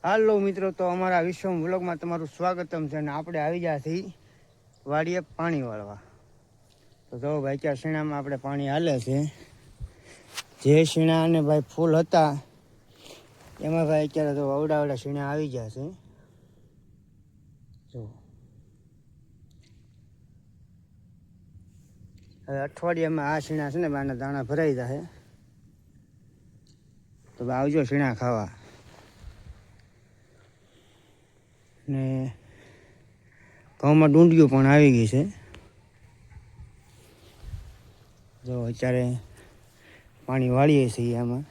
હાલો મિત્રો, તો અમારા વિશ્વ વ્લોગમાં તમારું સ્વાગતમ છે. અને આપણે આવી ગયા છીએ વાડીએ પાણી વાળવા. તો જો ભાઈ ક્યાં શીણામાં આપણે પાણી હાલે છે. જે શીણા અને ભાઈ ફૂલ હતા એમાં ભાઈ અત્યારે તો અવડા શીણા આવી ગયા છે. જો હવે અઠવાડિયામાં આ શીણા છે ને બાના દાણા ભરાઈ જાય. તો આવજો શીણા ખાવા. ને ઘઉંમાં ડુંડિયું પણ આવી ગઈ છે. જો અત્યારે પાણી વાળીએ છીએ આમાં.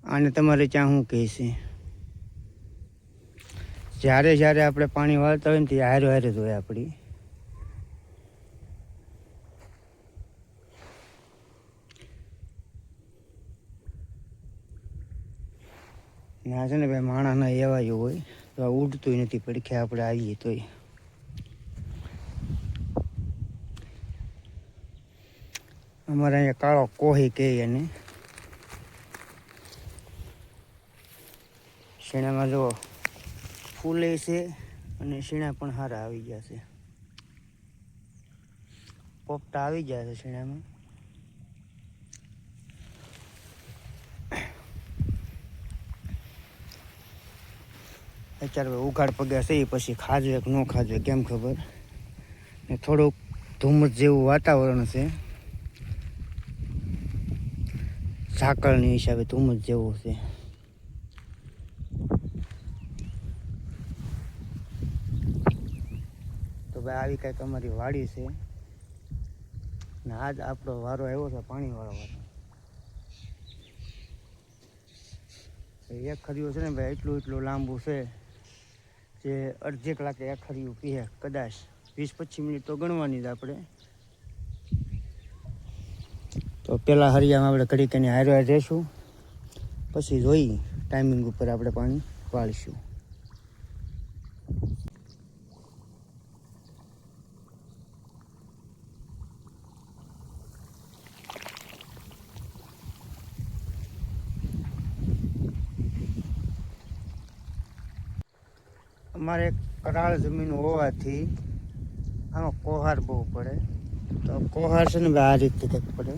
આને તમારે ત્યાં શું કહે છે? જ્યારે આપણે પાણી વાળતા હોય ને તે હારે જ હોય આપણી. ના છે ને ભાઈ માણસના એવા જ હોય તો ઉડતું નથી પડખે આપણે આવીએ તોય. અમારે અહીંયા કાળો કોહી કહે એને. શીણામાં જો ફૂલે છે અને શીણા પણ સારા આવી ગયા છે. પોપટા આવી ગયા છે શીણામાં. અત્યારે ઉઘાડ પગ્યા છે પછી ખાજવે કે ન ખાજવે કેમ ખબર. ને થોડુંક ધુમ્મસ જેવું વાતાવરણ છે. ઝાકળની હિસાબે ધુમ્મસ જેવું છે. તો ભાઈ આવી કંઈક અમારી વાડી છે. ને આજ આપણો વારો આવ્યો છે પાણી વાળવાનો. એક ખરીયું છે ને ભાઈ એટલું લાંબુ છે જે અડધી કલાકે એક ખરીયું પીએ કદાચ 20-25 મિનિટ તો ગણવાની જ આપણે. તો પેલા હરિયામાં આપણે ઘડીક એની હારવાર જઈશું પછી જોઈ ટાઈમિંગ ઉપર આપણે પાણી વાળીશું. અમારે કરાળ જમીન હોવાથી આમાં કોહાર બહુ પડે. તો કોહાર છે ને આ રીતે કંઈક પડે.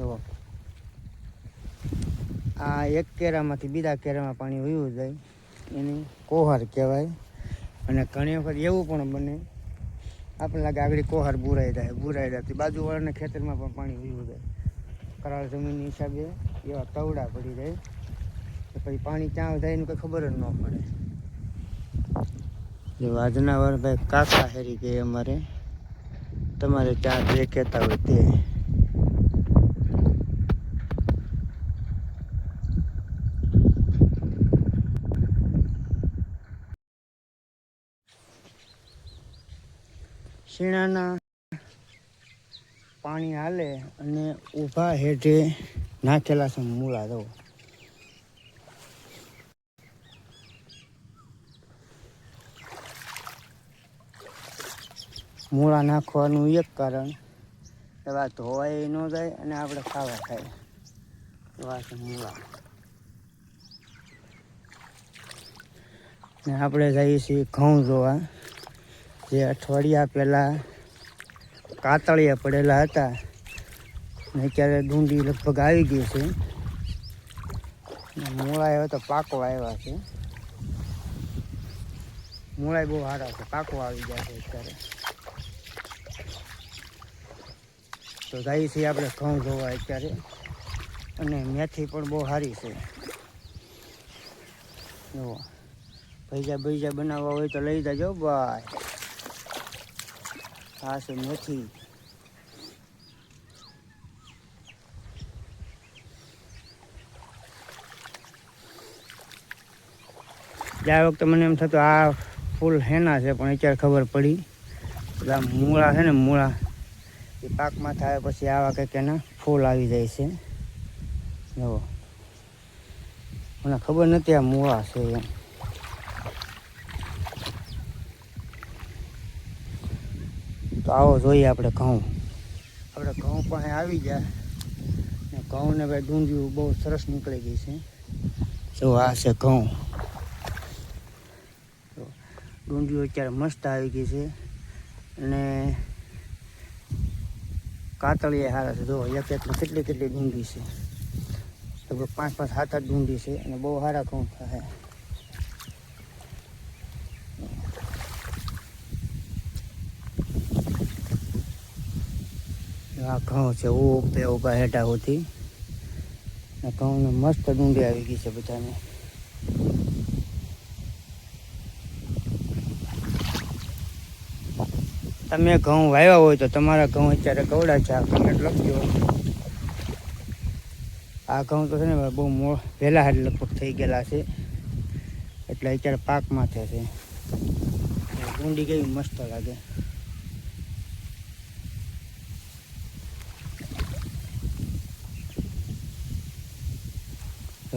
એવો આ એક કેરામાંથી બીજા કેરામાં પાણી વયું જાય એની કોહાર કહેવાય. અને ઘણી વખત એવું પણ બને આપણને લાગે આગળ કોહાર બુરાઈ જાય તો બાજુવાળાના ખેતરમાં પણ પાણી વયું જાય. કરાળ જમીનની હિસાબે એવા તવડા પડી જાય તો પછી પાણી ક્યાં જાય એનું કંઈ ખબર જ ન પડે. જો આજના વાર ભાઈ કાકા હેરી ગઈ અમારે. તમારે ત્યાં જે કહેતા હોય તે. શીણાના પાણી હાલે અને ઊભા હેઠે નાખેલા છે મૂળા. દો મૂળા નાખવાનું એક કારણ એવા ધોવાય ન જાય અને આપણે ખાવા થાય એવા છે મૂળા. ને આપણે જઈએ છીએ ઘઉં જોવા. જે અઠવાડિયા પહેલાં કાતળિયા પડેલા હતા ને અત્યારે ડુંડી લગભગ આવી ગઈ છે. મૂળા એવા તો પાકવા આવ્યા છે. મૂળા બહુ સારા છે, પાકવા આવી ગયા છે અત્યારે. તો જઈએ છીએ આપણે ઘઉં જોવા અત્યારે. અને મેથી પણ બહુ સારી છે. જુઓ ભજીયા બનાવવા હોય તો લઈ જજો ભાઈ. આ છે મેથી. ગયા વખતે મને એમ થતું આ ફૂલ હેના છે પણ અત્યારે ખબર પડી આ મૂળા છે ને મૂળા એ પાકમાં થાય પછી આવા કંઈક એના ફૂલ આવી જાય છે. જુઓ મને ખબર નથી આ મૂળા છે એમ. તો આવો જોઈએ આપણે ઘઉં. આપણે ઘઉં પાસે આવી ગયા ને ઘઉંને ભાઈ ડુંડિયું બહુ સરસ નીકળી ગઈ છે. જો આ છે ઘઉં, ડુંડિયું અત્યારે મસ્ત આવી ગઈ છે અને કાતળીએ સારા છે. જો એક એકમાં કેટલી કેટલી ડુંડી છે, લગભગ 5 5 7 8 ડુંડી છે અને બહુ સારા ઘઉં થાય. આ ઘઉં છે ઉભા હેઠા હોતી ઘઉંને મસ્ત ડુંડી આવી ગઈ છે બધાને. તમે ઘઉં વાવ્યા હોય તો તમારા ઘઉં અત્યારે કવડા છે, આ કમેન્ટ લખજો. આ ઘઉં તો છે ને બહુ વહેલા હાથ લગભગ થઈ ગયેલા છે એટલે અત્યારે પાક માથે છે. ડુંડી કેવી મસ્ત લાગે.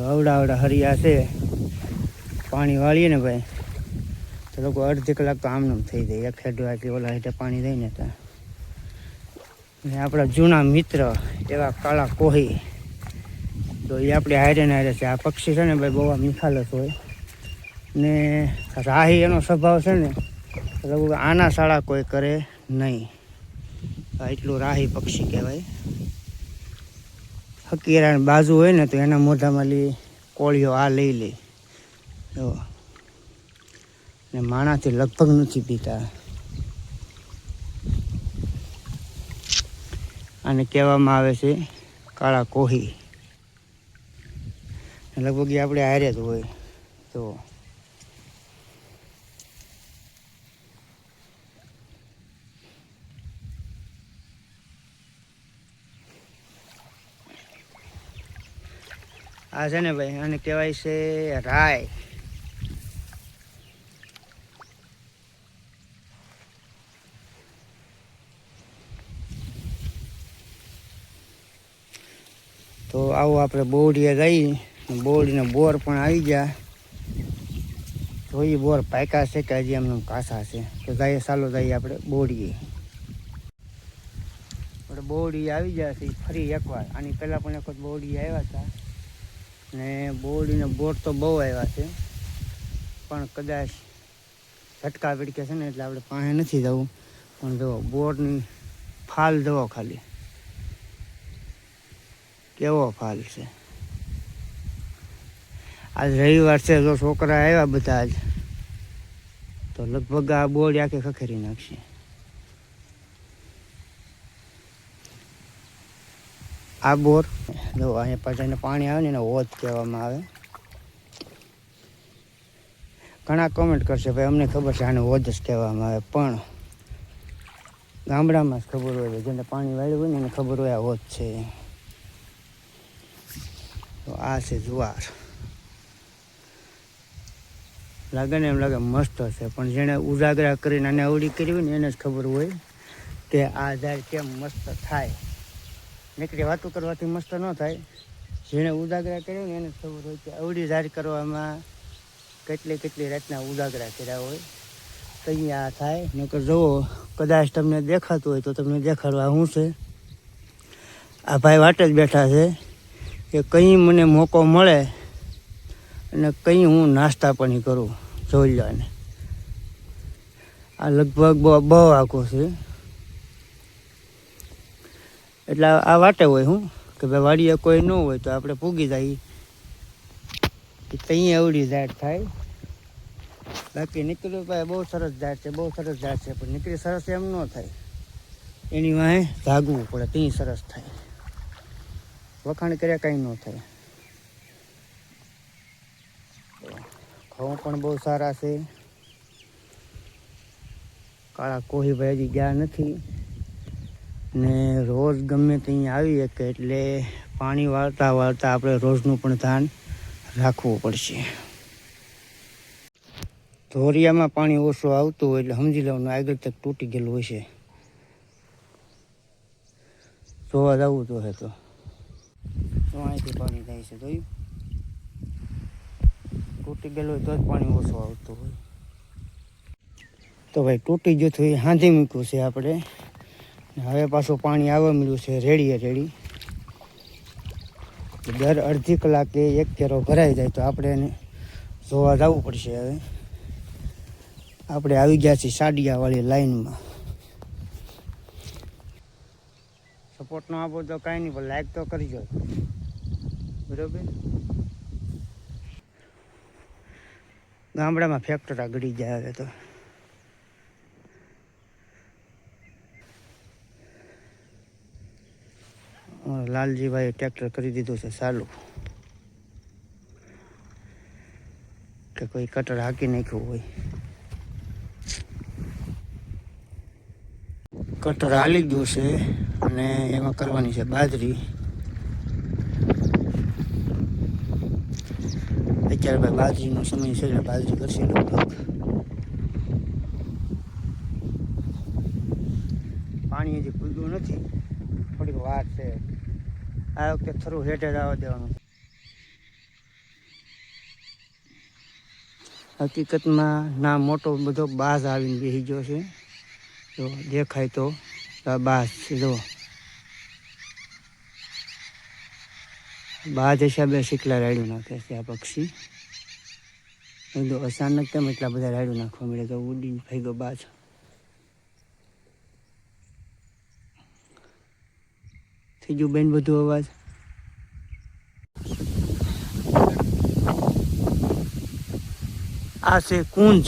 અવડા હરિયા છે, પાણી વાળીએ ને ભાઈ તો લોકો અડધી કલાક તો આમનામ થઈ જાય. એક હેડવાથી ઓલા હેઠે પાણી દઈને ત્યાં. ને આપણા જૂના મિત્ર એવા કાળા કોહી, તો એ આપણે હારે ને હારે છે. આ પક્ષી છે ને ભાઈ બહુ નિખાલસ હોય ને રાહી એનો સ્વભાવ છે ને લગભગ આના શાળા કોઈ કરે નહીં. એટલું રાહી પક્ષી કહેવાય. હકીરાની બાજુ હોય ને તો એના મોઢામાં કોળીઓ આ લઈ લે. જો ને માણાથી લગભગ નથી પીતા. આને કહેવામાં આવે છે કાળા કોહી. લગભગ એ આપણે હારે જ હોય. તો આ છે ને ભાઈ આને કહેવાય છે રાય. તો આવો આપણે બોડીએ ગઈ, બોડીને બોર પણ આવી ગયા. તો એ બોર પાયકા છે કે હજી એમને કાસા છે. તો જઈએ ચાલો જઈએ આપણે બોડીએ. આપણે બોડી આવી ગયા છે ફરી એકવાર. આની પહેલાં પણ એક વખત બોડી આવ્યા હતા ને બોડીને બોર તો બહુ આવ્યા છે પણ કદાચ ઝટકા પીડકે છે ને એટલે આપણે પાસે નથી જવું. પણ જુઓ બોરની ફાલ જુઓ ખાલી કેવો ફાલ છે. આજ રવિવાર છે, જો છોકરા આવ્યા બધા જ તો લગભગ આ બોડી આખી ખખેરી નાખશે. આ બોર જો અહીંયા પાછળ પાણી આવે ને એને હોજ કહેવામાં આવે. ઘણા કોમેન્ટ કરશે ભાઈ અમને ખબર છે આને હોજ જ કહેવામાં આવે, પણ ગામડામાં જ ખબર હોય, જેને પાણી વાળ્યું હોય ને એને ખબર હોય આ હોજ છે. તો આ છે જુવાર. લાગે ને એમ લાગે મસ્ત છે, પણ જેણે ઉજાગરા કરીને આને અવળી કરી હોય ને એને જ ખબર હોય કે આ ઝાડ કેમ મસ્ત થાય. નીકળી વાતું કરવાથી મસ્ત ન થાય. જેણે ઉજાગરા કર્યો ને એને જ ખબર હોય કે અવળી ઝાડ કરવામાં કેટલી કેટલી રાતના ઉજાગરા કર્યા હોય તો અહીંયા થાય. નકર જુઓ કદાચ તમને દેખાતું હોય તો તમને દેખાડવા શું છે. આ ભાઈ વાટે જ બેઠા છે કે કંઈ મને મોકો મળે અને કંઈ હું નાસ્તા પણ કરું. જોઈ લો ને આ લગભગ બહુ આખો છે એટલે આ વાટે હોય હું કે ભાઈ વાડીએ કોઈ ન હોય તો આપણે પૂગી જઈએ ત્યાં એવડી ઝાડ થાય. બાકી નીકળ્યું ભાઈ બહુ સરસ ઝાડ છે, બહુ સરસ ઝાડ છે, પણ નીકળી સરસ એમ ન થાય. એની વાંહે જાગવું પડે ત્યાં સરસ થાય. વખાણ કર્યા કાંઈ ન થાય. ઘઉં પણ બહુ સારા છે. કાળા કોહીભાઈ હજી ગયા નથી ને રોજ ગમે ત્યાં આવીએ કે એટલે પાણી વાળતા વાળતા આપણે રોજનું પણ ધ્યાન રાખવું પડશે. ધોરિયામાં પાણી ઓછું આવતું હોય એટલે સમજી લેવાનું આગળ તક તૂટી ગયેલું હોય છે. જોવા જવું તો હે તો અહીંથી પાણી થાય છે. જોયું તૂટી ગયેલું હોય તો જ પાણી ઓછું આવતું હોય. તો ભાઈ તૂટી ગયું તો એ હાંધી મૂક્યું છે આપણે હવે પાછું પાણી આવવા મળ્યું છે રેડી. દર અડધી કલાકે એક કેરો ભરાઈ જાય તો આપણે એને જોવા જવું પડશે. હવે આપણે આવી ગયા છીએ સાડિયાવાળી લાઈનમાં. સપોર્ટ ન આપો તો કાંઈ નહીં, પણ લાઈક તો કરજો, બરાબર. ગામડામાં ફેક્ટરા ગળી જાય હવે તો. લાલજીભાઈએ ટ્રેક્ટર કરી દીધું છે ચાલુ, કે કોઈ કટર હાંકી નાખ્યું હોય. કટર હાલી ગયું છે અને એમાં કરવાની છે બાજરી. અત્યારે ભાઈ બાજરીનો સમય છે એટલે બાજરી કરશે લગભગ. પાણી હજી ખુલ્લું નથી, થોડીક વાર છે. આ વખતે થોડું હેઠે આવવા દેવાનું. હકીકતમાં ના મોટો બધો બાજ આવીને બેસી ગયો છે. તો દેખાય તો બાજ છે, જો બાજ હિસાબે શીકલા રાડ્યું નાખે છે આ પક્ષી. એકદમ અચાનક તેમ એટલા બધા રાડ્યું નાખવા મળે તો ઉડીને થઈ ગયો બાજ. થઈ ગયું બેન બધું અવાજ. આ છે કુંજ.